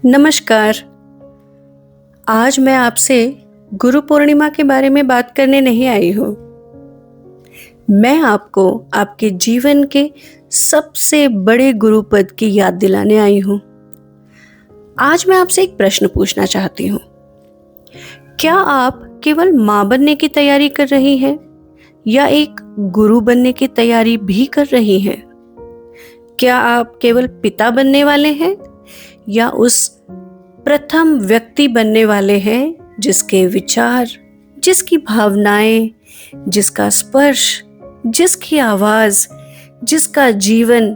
नमस्कार। आज मैं आपसे गुरु पूर्णिमा के बारे में बात करने नहीं आई हूँ। मैं आपको आपके जीवन के सबसे बड़े गुरु पद की याद दिलाने आई हूँ। आज मैं आपसे एक प्रश्न पूछना चाहती हूँ। क्या आप केवल माँ बनने की तैयारी कर रही हैं या एक गुरु बनने की तैयारी भी कर रही हैं? क्या आप केवल पिता बनने वाले हैं या उस प्रथम व्यक्ति बनने वाले हैं जिसके विचार, जिसकी भावनाएं, जिसका स्पर्श, जिसकी आवाज, जिसका जीवन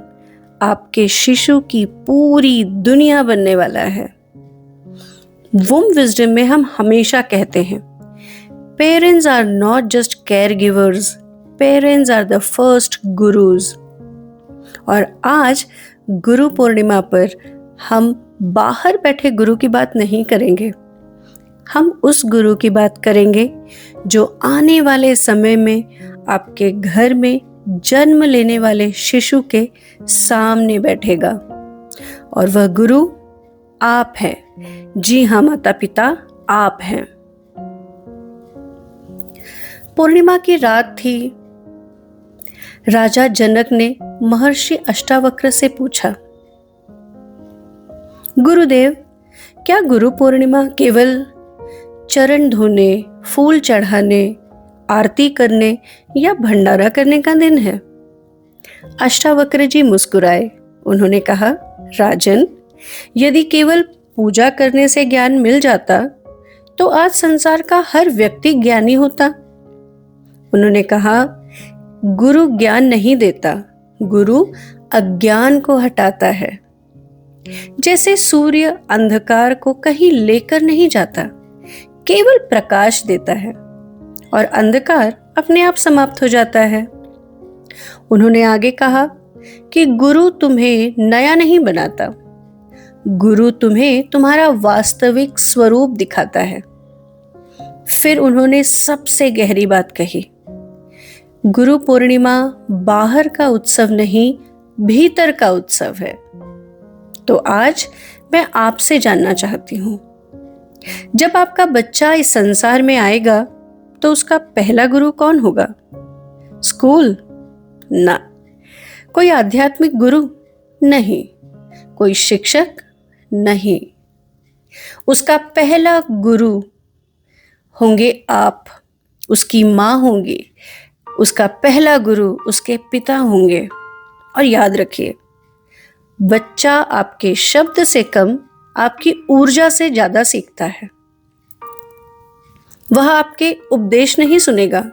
आपके शिशु की पूरी दुनिया बनने वाला है? वुम विजडम में हम हमेशा कहते हैं, parents are not just care givers, parents are the first gurus. और आज गुरु पूर्णिमा पर हम बाहर बैठे गुरु की बात नहीं करेंगे। हम उस गुरु की बात करेंगे जो आने वाले समय में आपके घर में जन्म लेने वाले शिशु के सामने बैठेगा। और वह गुरु आप हैं। जी हाँ माता पिता, आप हैं। पूर्णिमा की रात थी। राजा जनक ने महर्षि अष्टावक्र से पूछा, गुरुदेव, क्या गुरु पूर्णिमा केवल चरण धोने, फूल चढ़ाने, आरती करने या भंडारा करने का दिन है? अष्टावक्र जी मुस्कुराए। उन्होंने कहा, राजन, यदि केवल पूजा करने से ज्ञान मिल जाता तो आज संसार का हर व्यक्ति ज्ञानी होता। उन्होंने कहा, गुरु ज्ञान नहीं देता, गुरु अज्ञान को हटाता है। जैसे सूर्य अंधकार को कहीं लेकर नहीं जाता, केवल प्रकाश देता है और अंधकार अपने आप समाप्त हो जाता है। उन्होंने आगे कहा कि गुरु तुम्हें नया नहीं बनाता, गुरु तुम्हें तुम्हारा वास्तविक स्वरूप दिखाता है। फिर उन्होंने सबसे गहरी बात कही, गुरु पूर्णिमा बाहर का उत्सव नहीं, भीतर का उत्सव है। तो आज मैं आपसे जानना चाहती हूँ, जब आपका बच्चा इस संसार में आएगा तो उसका पहला गुरु कौन होगा? स्कूल? ना। कोई आध्यात्मिक गुरु? नहीं। कोई शिक्षक? नहीं। उसका पहला गुरु होंगे आप, उसकी माँ होंगी। उसका पहला गुरु उसके पिता होंगे। और याद रखिए, बच्चा आपके शब्द से कम आपकी ऊर्जा से ज्यादा सीखता है। वह आपके उपदेश नहीं सुनेगा,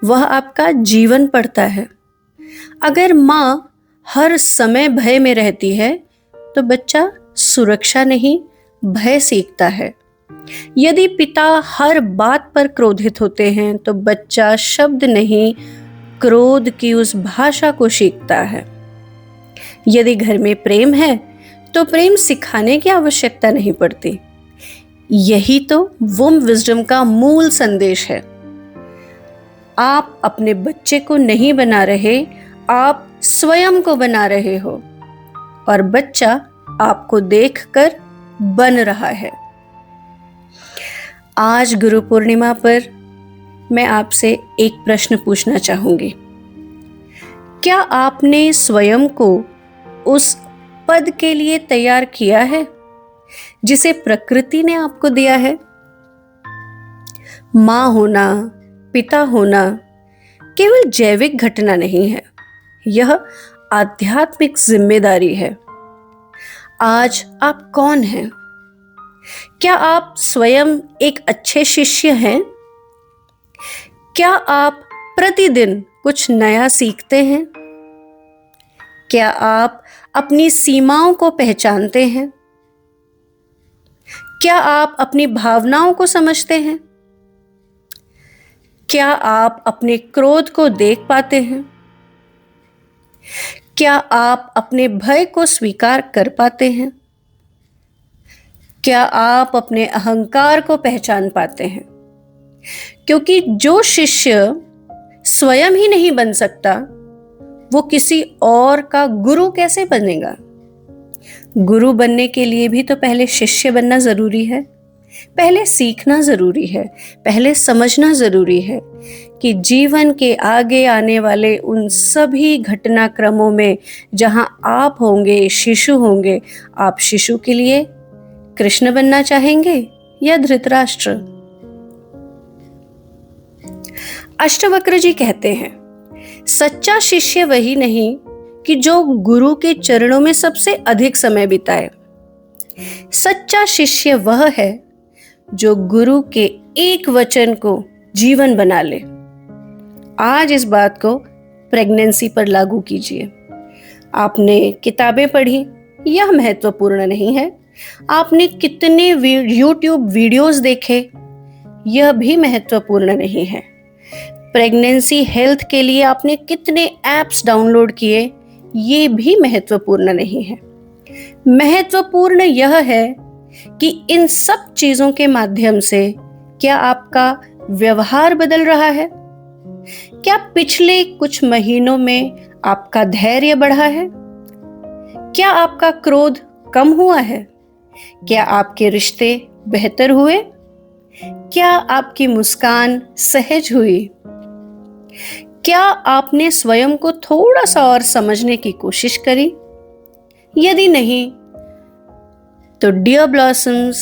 वह आपका जीवन पढ़ता है। अगर माँ हर समय भय में रहती है तो बच्चा सुरक्षा नहीं, भय सीखता है। यदि पिता हर बात पर क्रोधित होते हैं तो बच्चा शब्द नहीं, क्रोध की उस भाषा को सीखता है। यदि घर में प्रेम है तो प्रेम सिखाने की आवश्यकता नहीं पड़ती। यही तो वुम विजडम का मूल संदेश है। आप अपने बच्चे को नहीं बना रहे, आप स्वयं को बना रहे हो और बच्चा आपको देखकर बन रहा है। आज गुरु पूर्णिमा पर मैं आपसे एक प्रश्न पूछना चाहूंगी। क्या आपने स्वयं को उस पद के लिए तैयार किया है जिसे प्रकृति ने आपको दिया है? मां होना, पिता होना केवल जैविक घटना नहीं है, यह आध्यात्मिक जिम्मेदारी है। आज आप कौन हैं? क्या आप स्वयं एक अच्छे शिष्य हैं? क्या आप प्रतिदिन कुछ नया सीखते हैं? क्या आप अपनी सीमाओं को पहचानते हैं? क्या आप अपनी भावनाओं को समझते हैं? क्या आप अपने क्रोध को देख पाते हैं? क्या आप अपने भय को स्वीकार कर पाते हैं? क्या आप अपने अहंकार को पहचान पाते हैं? क्योंकि जो शिष्य स्वयं ही नहीं बन सकता, वो किसी और का गुरु कैसे बनेगा? गुरु बनने के लिए भी तो पहले शिष्य बनना जरूरी है, पहले सीखना जरूरी है, पहले समझना जरूरी है कि जीवन के आगे आने वाले उन सभी घटनाक्रमों में जहां आप होंगे, शिशु होंगे, आप शिशु के लिए कृष्ण बनना चाहेंगे या धृतराष्ट्र। अष्टवक्र जी कहते हैं, सच्चा शिष्य वही नहीं कि जो गुरु के चरणों में सबसे अधिक समय बिताए। सच्चा शिष्य वह है जो गुरु के एक वचन को जीवन बना ले। आज इस बात को प्रेगनेंसी पर लागू कीजिए। आपने किताबें पढ़ी, यह महत्वपूर्ण नहीं है। आपने कितने यूट्यूब वीडियोस देखे, यह भी महत्वपूर्ण नहीं है। प्रेगनेंसी हेल्थ के लिए आपने कितने ऐप्स डाउनलोड किए, ये भी महत्वपूर्ण नहीं है। महत्वपूर्ण यह है कि इन सब चीजों के माध्यम से क्या आपका व्यवहार बदल रहा है? क्या पिछले कुछ महीनों में आपका धैर्य बढ़ा है? क्या आपका क्रोध कम हुआ है? क्या आपके रिश्ते बेहतर हुए? क्या आपकी मुस्कान सहज हुई? क्या आपने स्वयं को थोड़ा सा और समझने की कोशिश करी? यदि नहीं, तो डियर ब्लॉसम्स,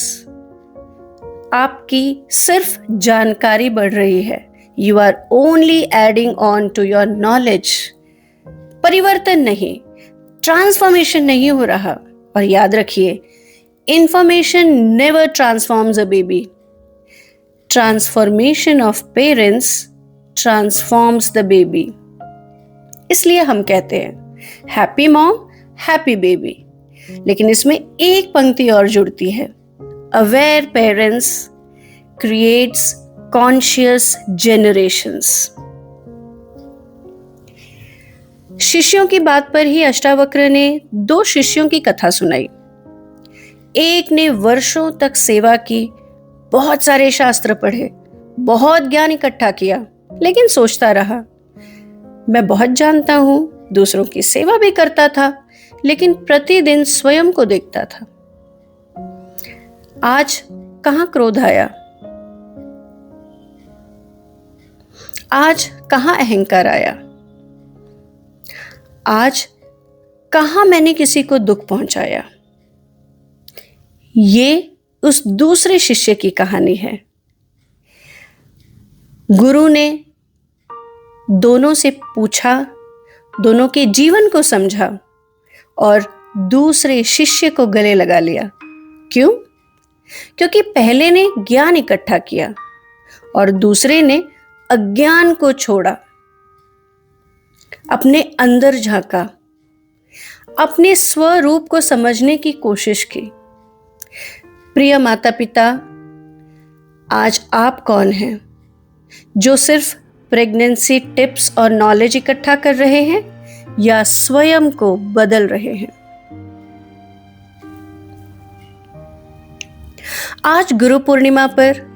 आपकी सिर्फ जानकारी बढ़ रही है। You are only adding on to your knowledge. परिवर्तन नहीं, ट्रांसफॉर्मेशन नहीं हो रहा। और याद रखिए, information never transforms a baby. Transformation of parents transforms the baby. इसलिए हम कहते हैं हैप्पी मॉम हैप्पी बेबी। लेकिन इसमें एक पंक्ति और जुड़ती है, aware parents creates conscious generations. शिष्यों की बात पर ही अष्टावक्र ने 2 शिष्यों की कथा सुनाई। एक ने वर्षों तक सेवा की, बहुत सारे शास्त्र पढ़े, बहुत ज्ञान इकट्ठा किया, लेकिन सोचता रहा, मैं बहुत जानता हूं, दूसरों की सेवा भी करता था, लेकिन प्रतिदिन स्वयं को देखता था। आज कहां क्रोध आया? आज कहां अहंकार आया? आज कहां मैंने किसी को दुख पहुंचाया? ये उस दूसरे शिष्य की कहानी है। गुरु ने दोनों से पूछा, दोनों के जीवन को समझा और दूसरे शिष्य को गले लगा लिया। क्यों? क्योंकि पहले ने ज्ञान इकट्ठा किया और दूसरे ने अज्ञान को छोड़ा, अपने अंदर झांका, अपने स्वरूप को समझने की कोशिश की। प्रिय माता पिता, आज आप कौन हैं जो सिर्फ प्रेगनेंसी टिप्स और नॉलेज इकट्ठा कर रहे हैं या स्वयं को बदल रहे हैं? आज गुरु पूर्णिमा पर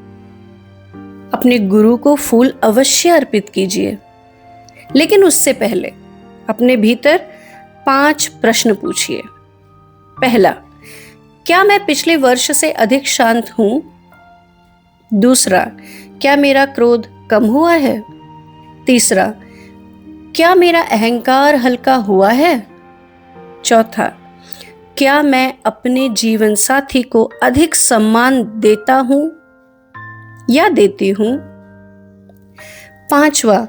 अपने गुरु को फूल अवश्य अर्पित कीजिए, लेकिन उससे पहले अपने भीतर 5 प्रश्न पूछिए। पहला, क्या मैं पिछले वर्ष से अधिक शांत हूं? दूसरा, क्या मेरा क्रोध कम हुआ है? तीसरा, क्या मेरा अहंकार हल्का हुआ है? चौथा, क्या मैं अपने जीवन साथी को अधिक सम्मान देता हूं या देती हूं? पांचवा,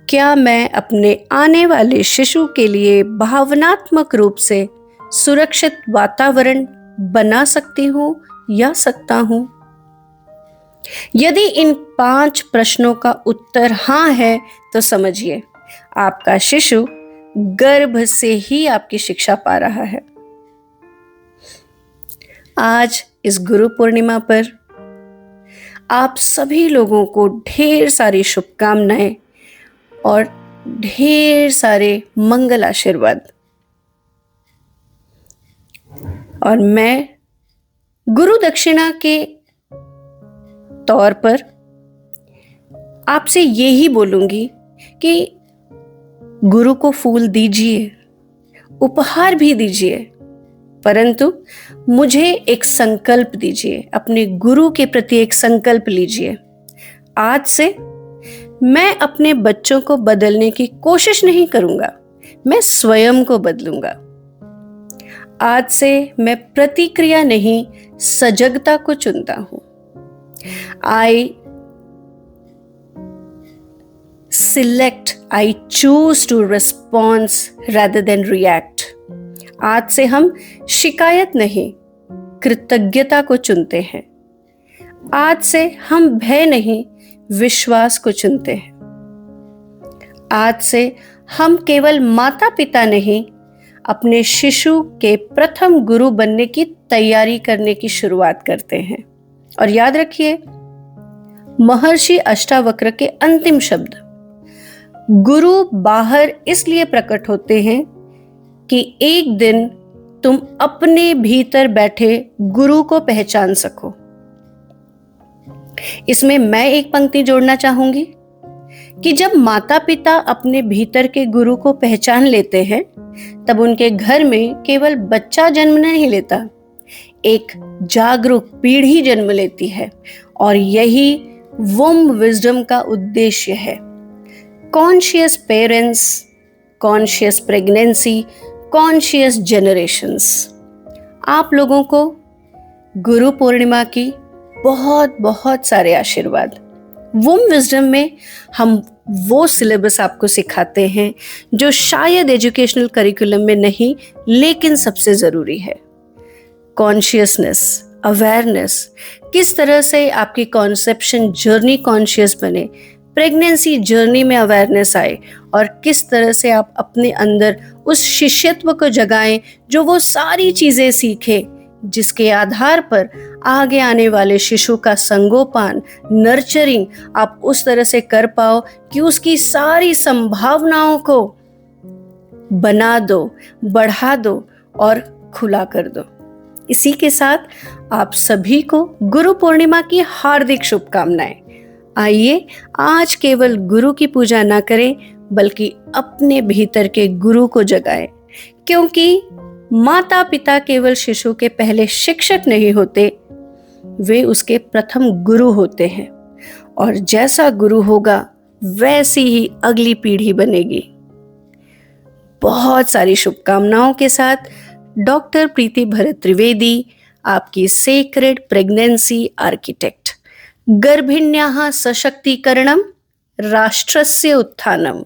क्या मैं अपने आने वाले शिशु के लिए भावनात्मक रूप से सुरक्षित वातावरण बना सकती हूं या सकता हूं? यदि इन 5 प्रश्नों का उत्तर हां है, तो समझिए आपका शिशु गर्भ से ही आपकी शिक्षा पा रहा है। आज इस गुरु पूर्णिमा पर आप सभी लोगों को ढेर सारी शुभकामनाएं और ढेर सारे मंगल आशीर्वाद। और मैं गुरु दक्षिणा के तौर पर आपसे यही बोलूंगी कि गुरु को फूल दीजिए, उपहार भी दीजिए, परंतु मुझे एक संकल्प दीजिए, अपने गुरु के प्रति एक संकल्प लीजिए। आज से मैं अपने बच्चों को बदलने की कोशिश नहीं करूंगा, मैं स्वयं को बदलूंगा। आज से मैं प्रतिक्रिया नहीं, सजगता को चुनता हूं। I select, I choose to response rather than react। आज से हम शिकायत नहीं, कृतज्ञता को चुनते हैं। आज से हम भय नहीं, विश्वास को चुनते हैं। आज से हम केवल माता पिता नहीं, अपने शिशु के प्रथम गुरु बनने की तैयारी करने की शुरुआत करते हैं। और याद रखिए, महर्षि अष्टावक्र के अंतिम शब्द, गुरु बाहर इसलिए प्रकट होते हैं कि एक दिन तुम अपने भीतर बैठे गुरु को पहचान सको। इसमें मैं एक पंक्ति जोड़ना चाहूंगी कि जब माता पिता अपने भीतर के गुरु को पहचान लेते हैं, तब उनके घर में केवल बच्चा जन्म नहीं लेता, एक जागरूक पीढ़ी जन्म लेती है। और यही वुम्ब विजडम का उद्देश्य है। Conscious parents, conscious pregnancy, conscious generations. आप लोगों को गुरु पूर्णिमा की बहुत बहुत सारे आशीर्वाद। वुम्ब विजडम में हम वो सिलेबस आपको सिखाते हैं जो शायद एजुकेशनल करिकुलम में नहीं, लेकिन सबसे ज़रूरी है। कॉन्शियसनेस, अवेयरनेस, किस तरह से आपकी कॉन्सेप्शन जर्नी कॉन्शियस बने, प्रेगनेंसी जर्नी में अवेयरनेस आए, और किस तरह से आप अपने अंदर उस शिष्यत्व को जगाएं जो वो सारी चीज़ें सीखे जिसके आधार पर आगे आने वाले शिशु का संगोपान, नर्चरिंग आप उस तरह से कर पाओ कि उसकी सारी संभावनाओं को बना दो, बढ़ा दो और खुला कर दो। इसी के साथ आप सभी को गुरु पूर्णिमा की हार्दिक शुभकामनाएं। आइए आज केवल गुरु की पूजा ना करें, बल्कि अपने भीतर के गुरु को जगाएं, क्योंकि माता पिता केवल शिशु के पहले शिक्षक नहीं होते, वे उसके प्रथम गुरु होते हैं। और जैसा गुरु होगा वैसी ही अगली पीढ़ी बनेगी। बहुत सारी शुभकामनाओं के साथ डॉक्टर प्रीति भरत त्रिवेदी, आपकी सेक्रेड प्रेगनेंसी आर्किटेक्ट। गर्भिण्याः सशक्तीकरणं, राष्ट्रस्य उत्थानम्।